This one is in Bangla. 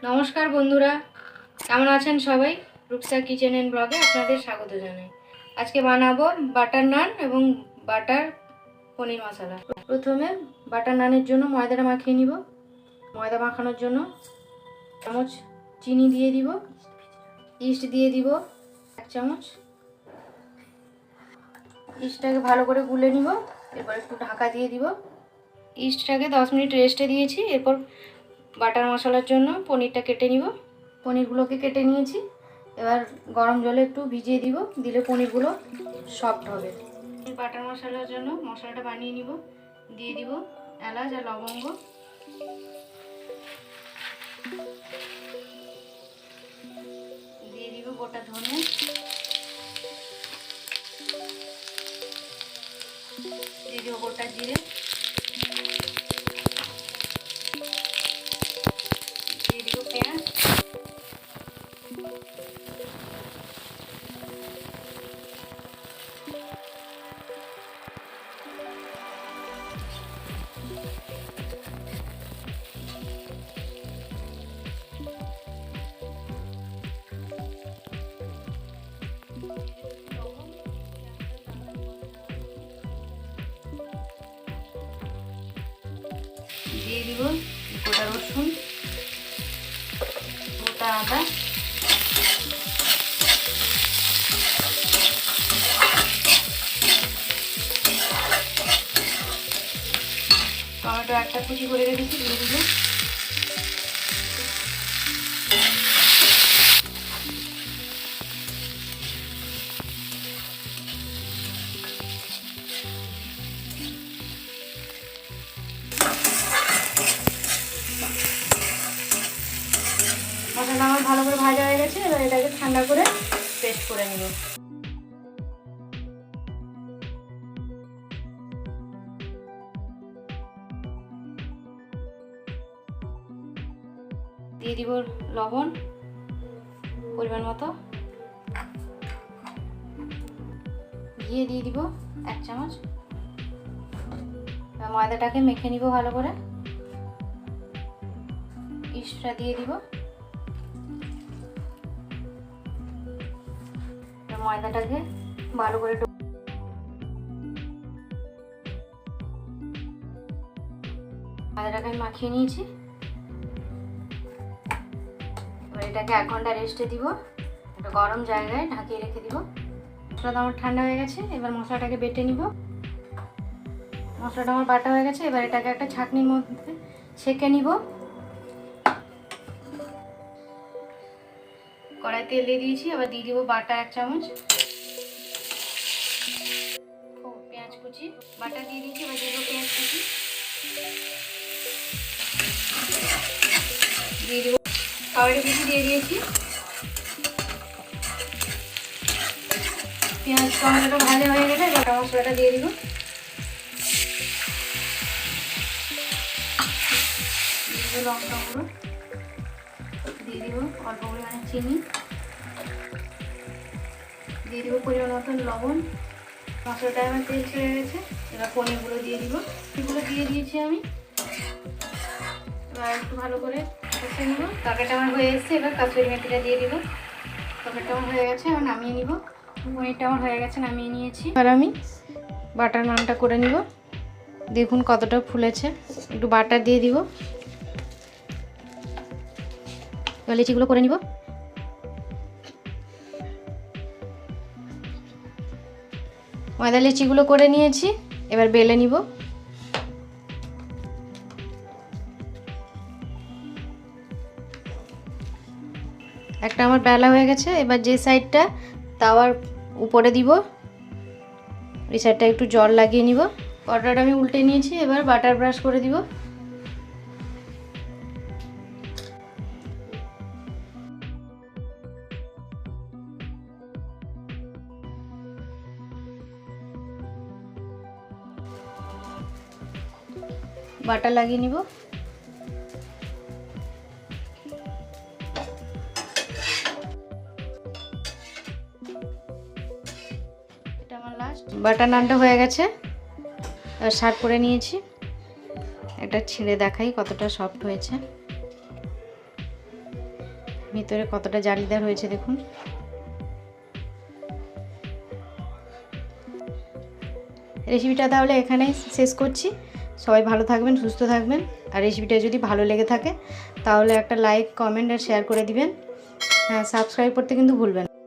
নমস্কার বন্ধুরা, কেমন আছেন সবাই? রূপসা কিচেন এন্ড ব্লগে আপনাদের স্বাগত জানাই। আজকে বানাবো বাটার নান এবং বাটার পনির মশলা। প্রথমে বাটার নানের জন্য ময়দাটা মাখিয়ে নিব। ময়দা মাখানোর জন্য চামচ চিনি দিয়ে দিব, ইস্ট দিয়ে দিব 1 চামচ। ইস্টটাকে ভালো করে গুলে নিব, এরপর একটু ঢাকা দিয়ে দিব। ইস্টটাকে 10 মিনিট রেস্টে দিয়েছি। এরপর বাটার মশলার জন্য পনিরটা কেটে নিব। পনিরগুলোকে কেটে নিয়েছি। এবার গরম জলে একটু ভিজিয়ে দিব, দিলে পনিরগুলো সফট হবে। বাটার মশলার জন্য মশলাটা বানিয়ে নিব। দিয়ে দিব এলাচ আর লবঙ্গ, দিয়ে দিব গোটা ধনে, দিয়ে দিব গোটা জিরে, দিয়ে দিব পেঁয়াজ, দিয়ে দিব গোটা রসুন, গোটা আদা, টমেটো একটা কুচি করে রেখেছি, দিয়ে দিব। মশলা আমার ভালো করে ভাজা হয়ে গেছে। এবার এটাকে ঠান্ডা করে পেস্ট করে নিব। দিয়ে দিব লবণ পরিমাণ মতো, ঘি দিয়ে দিব 1 চামচ। ময়দাটাকে মেখে নিব ভালো করে। ইস্টটা দিয়ে দিব। ময়দাটাকে ভালো করে ময়দাটাকে মাখিয়ে নিয়েছি। এবার এটাকে 1 ঘন্টা রেস্টে দিব, একটা গরম জায়গায় ঢাকিয়ে রেখে দিব। মশলাটা আমার ঠান্ডা হয়ে গেছে। এবার মশলাটাকে বেটে নিব। মশলাটা আমার বাটা হয়ে গেছে। এবার এটাকে একটা ছাঁকনির মধ্যে ছেঁকে নিব। কড়াই তেল দিয়ে দিয়েছি। আবার দিয়ে দিব বাটা 1 চামচ, পেঁয়াজ কুচি, বাটা দিয়ে দিয়েছি। এবার দিয়ে দেবো পেঁয়াজ কুচি, দিয়ে দেবো কাওড়ি কুচি, দিয়ে দিয়েছি। পেঁয়াজ টমেটোটা ভালো হয়ে গেলে বাটা মশলাটা দিয়ে দিব। লঙ্কা গুঁড়ো দিয়ে দিব, অল্প পরিমাণে চিনি দিয়ে দিব, পরিমাণ মতন লবণ। মশলাটা আমার তেল ছেড়ে গেছে। এবার পনিরগুলো দিয়ে দিব। এগুলো দিয়ে দিয়েছি আমি। এবার একটু ভালো করে কষে নেব। তরকারিটা আমার হয়ে এসেছে। এবার কাসুরি মেথিটা দিয়ে দিব। তরকারিটা আমার হয়ে গেছে, এবার নামিয়ে নিব। পনিরটা আমার হয়ে গেছে, নামিয়ে নিয়েছি। এবার আমি বাটার নানটা করে নিব। দেখুন কতটা ফুলেছে। একটু বাটার দিয়ে দিব। এবার লিচিগুলো করে নিব। ময়দা লিচিগুলো করে নিয়েছি। এবার বেলে নিব। একটা আমার বেলা হয়ে গেছে। এবার যে সাইডটা তাওয়ার উপরে দিব, এই সাইডটা একটু জল লাগিয়ে নিব। কড়াইটা আমি উল্টে নিয়েছি। এবার বাটার ব্রাশ করে দিব। বাটার লাগিয়ে নিব। এটা আমার লাস্ট বাটার নানটা হয়ে গেছে। সার্ভ করে নিয়েছি। এটা ছিঁড়ে দেখাই কতটা সফট হয়েছে। ভিতরে কতটা জালিদার হয়েছে দেখুন। রেসিপিটা তাহলে এখানেই শেষ করছি। সবাই ভালো থাকবেন, সুস্থ থাকবেন। আর রেসিপিটা যদি ভালো লেগে থাকে তাহলে একটা লাইক, কমেন্ট আর শেয়ার করে দিবেন। হ্যাঁ, সাবস্ক্রাইব করতে কিন্তু ভুলবেন না।